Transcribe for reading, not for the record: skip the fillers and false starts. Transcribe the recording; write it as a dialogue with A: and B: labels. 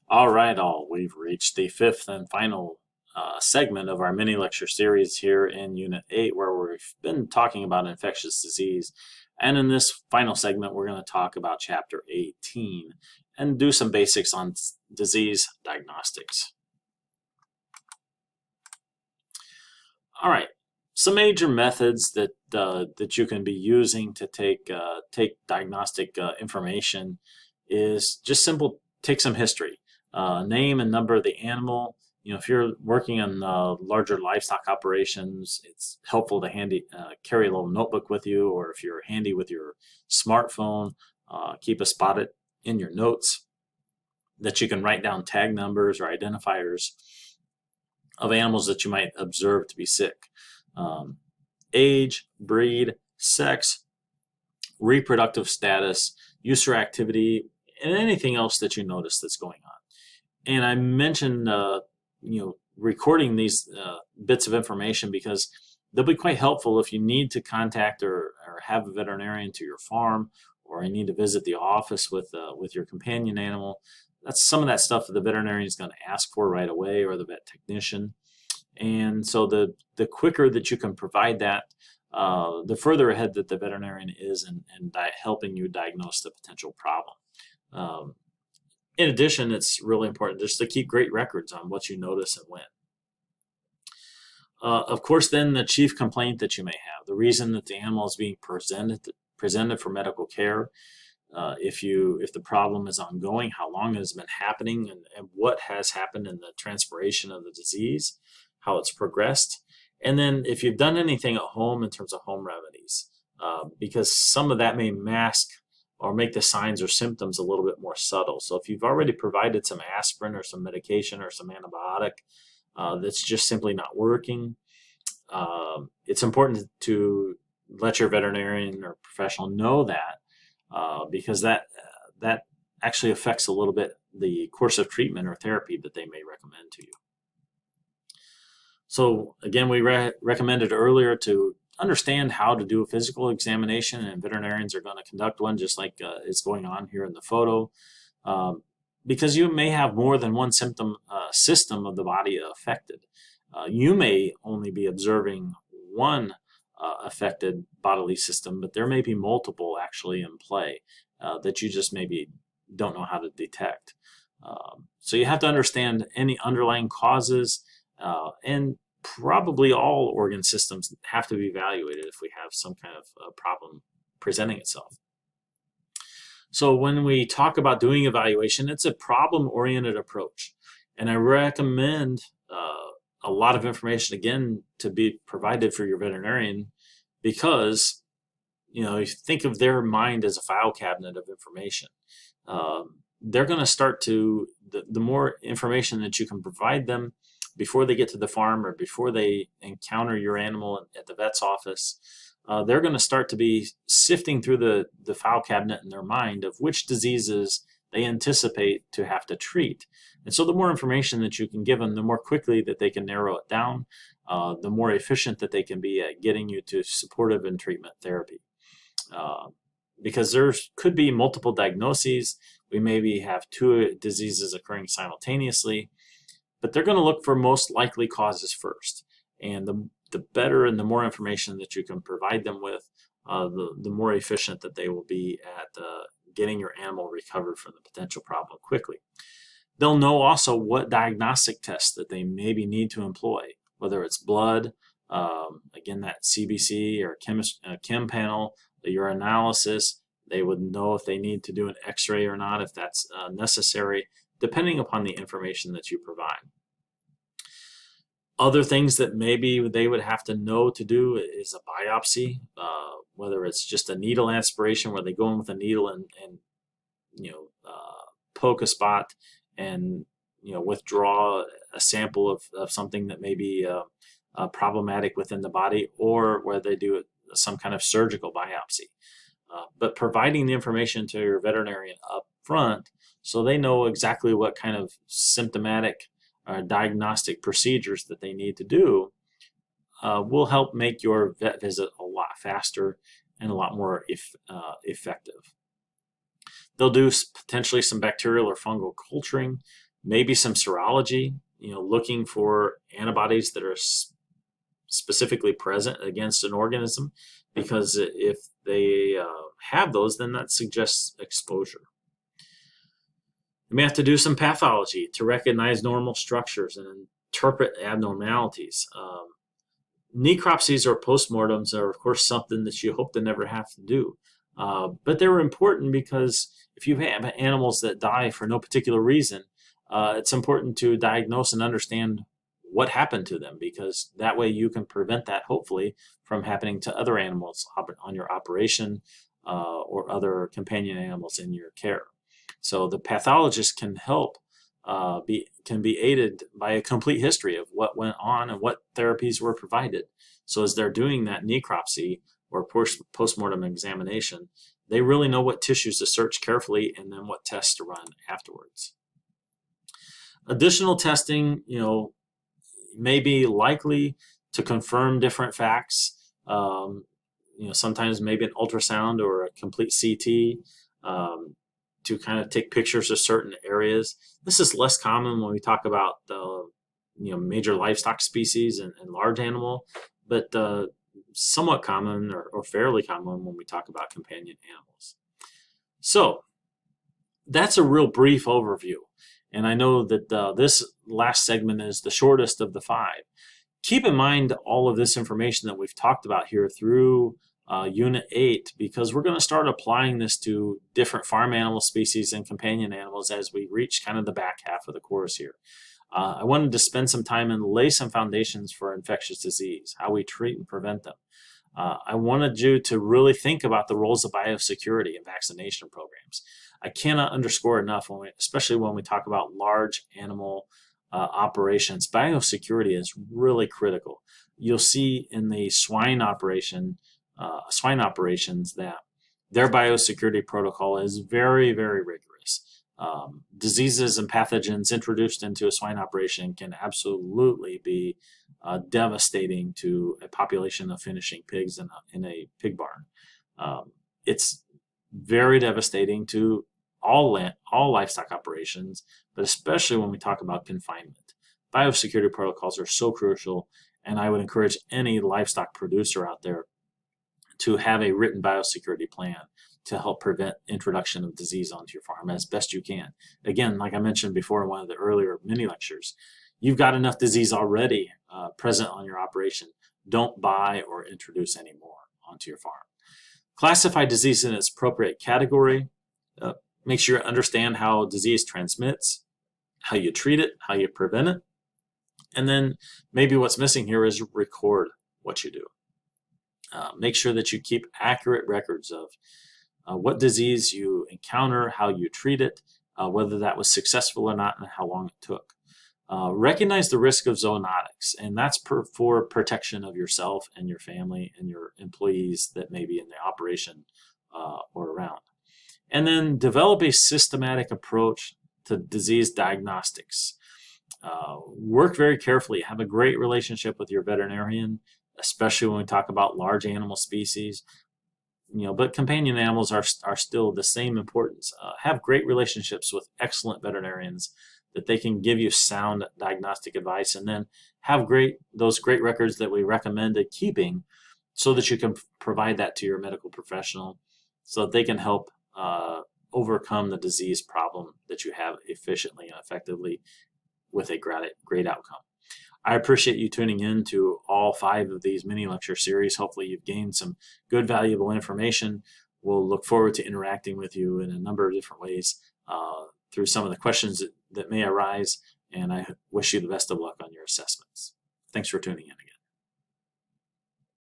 A: All, we've reached the fifth and final segment of our mini lecture series here in Unit 8, where we've been talking about infectious disease. And in this final segment, we're going to talk about Chapter 18 and do some basics on disease diagnostics. All right, some major methods that that you can be using to take diagnostic information is just simple. Take some history, name and number of the animal. You know, if you're working on larger livestock operations, it's helpful to carry a little notebook with you, or if you're handy with your smartphone, keep a spot it in your notes that you can write down tag numbers or identifiers of animals that you might observe to be sick. Age, breed, sex, reproductive status, use or activity, and anything else that you notice that's going on. And I mentioned, recording these bits of information because they'll be quite helpful if you need to contact or have a veterinarian to your farm, or you need to visit the office with your companion animal. That's some of that stuff that the veterinarian is going to ask for right away, or the vet technician. And so the quicker that you can provide that, the further ahead that the veterinarian is in helping you diagnose the potential problem. In addition, it's really important just to keep great records on what you notice and when. Of course, then the chief complaint that you may have, the reason that the animal is being presented for medical care, if the problem is ongoing, how long it has been happening, and what has happened in the transpiration of the disease, how it's progressed, and then if you've done anything at home in terms of home remedies, because some of that may mask or make the signs or symptoms a little bit more subtle. So if you've already provided some aspirin or some medication or some antibiotic that's just simply not working, it's important to let your veterinarian or professional know that, because that actually affects a little bit the course of treatment or therapy that they may recommend to you. So again, we recommended earlier to understand how to do a physical examination, and veterinarians are going to conduct one just like is going on here in the photo, because you may have more than one system of the body affected. You may only be observing one affected bodily system, but there may be multiple actually in play that you just maybe don't know how to detect. So you have to understand any underlying causes, and probably all organ systems have to be evaluated if we have some kind of problem presenting itself. So when we talk about doing evaluation, it's a problem-oriented approach. And I recommend a lot of information, again, to be provided for your veterinarian, because, you think of their mind as a file cabinet of information. They're going to start to, the more information that you can provide them before they get to the farm or before they encounter your animal at the vet's office, they're going to start to be sifting through the file cabinet in their mind of which diseases they anticipate to have to treat. And so the more information that you can give them, the more quickly that they can narrow it down, the more efficient that they can be at getting you to supportive and treatment therapy. Because there could be multiple diagnoses. We maybe have two diseases occurring simultaneously, but they're going to look for most likely causes first. And the better and the more information that you can provide them with, the more efficient that they will be at getting your animal recovered from the potential problem quickly. They'll know also what diagnostic tests that they maybe need to employ, whether it's blood, again, that CBC or chem panel, the urinalysis. They would know if they need to do an x-ray or not, if that's necessary, depending upon the information that you provide. Other things that maybe they would have to know to do is a biopsy, whether it's just a needle aspiration where they go in with a needle and poke a spot and withdraw a sample of something that may be problematic within the body, or where they do some kind of surgical biopsy. But providing the information to your veterinarian up front so they know exactly what kind of symptomatic diagnostic procedures that they need to do will help make your vet visit a lot faster and a lot more effective. They'll do potentially some bacterial or fungal culturing maybe some serology, looking for antibodies that are specifically present against an organism, because if they have those, then that suggests exposure. You may have to do some pathology to recognize normal structures and interpret abnormalities. Necropsies or postmortems are, of course, something that you hope to never have to do. But they're important because if you have animals that die for no particular reason, it's important to diagnose and understand what happened to them, because that way you can prevent that, hopefully, from happening to other animals on your operation or other companion animals in your care. So the pathologist can help, can be aided by a complete history of what went on and what therapies were provided. So as they're doing that necropsy or postmortem examination, they really know what tissues to search carefully and then what tests to run afterwards. Additional testing, may be likely to confirm different facts. Sometimes maybe an ultrasound or a complete CT to kind of take pictures of certain areas. This is less common when we talk about major livestock species and large animal, but somewhat common or fairly common when we talk about companion animals. So that's a real brief overview. And I know that this last segment is the shortest of the 5. Keep in mind all of this information that we've talked about here through Unit 8, because we're going to start applying this to different farm animal species and companion animals as we reach kind of the back half of the course here. I wanted to spend some time and lay some foundations for infectious disease, how we treat and prevent them. I wanted you to really think about the roles of biosecurity and vaccination programs. I cannot underscore enough, especially when we talk about large animal operations, biosecurity is really critical. You'll see in the swine operations that their biosecurity protocol is very, very rigorous. Diseases and pathogens introduced into a swine operation can absolutely be devastating to a population of finishing pigs in a pig barn. It's very devastating to all livestock operations, but especially when we talk about confinement. Biosecurity protocols are so crucial, and I would encourage any livestock producer out there to have a written biosecurity plan to help prevent introduction of disease onto your farm as best you can. Again, like I mentioned before in one of the earlier mini lectures, you've got enough disease already present on your operation. Don't buy or introduce any more onto your farm. Classify disease in its appropriate category. Make sure you understand how disease transmits, how you treat it, how you prevent it. And then maybe what's missing here is record what you do. Make sure that you keep accurate records of what disease you encounter, how you treat it, whether that was successful or not, and how long it took. Recognize the risk of zoonotics, and that's for protection of yourself and your family and your employees that may be in the operation or around. And then develop a systematic approach to disease diagnostics. Work very carefully. Have a great relationship with your veterinarian, especially when we talk about large animal species. But companion animals are still the same importance. Have great relationships with excellent veterinarians that they can give you sound diagnostic advice, and then have those great records that we recommended keeping so that you can provide that to your medical professional so that they can help overcome the disease problem that you have efficiently and effectively with a great outcome. I appreciate you tuning in to all 5 of these mini lecture series. Hopefully you've gained some good, valuable information. We'll look forward to interacting with you in a number of different ways through some of the questions that may arise, and I wish you the best of luck on your assessments. Thanks for tuning in again.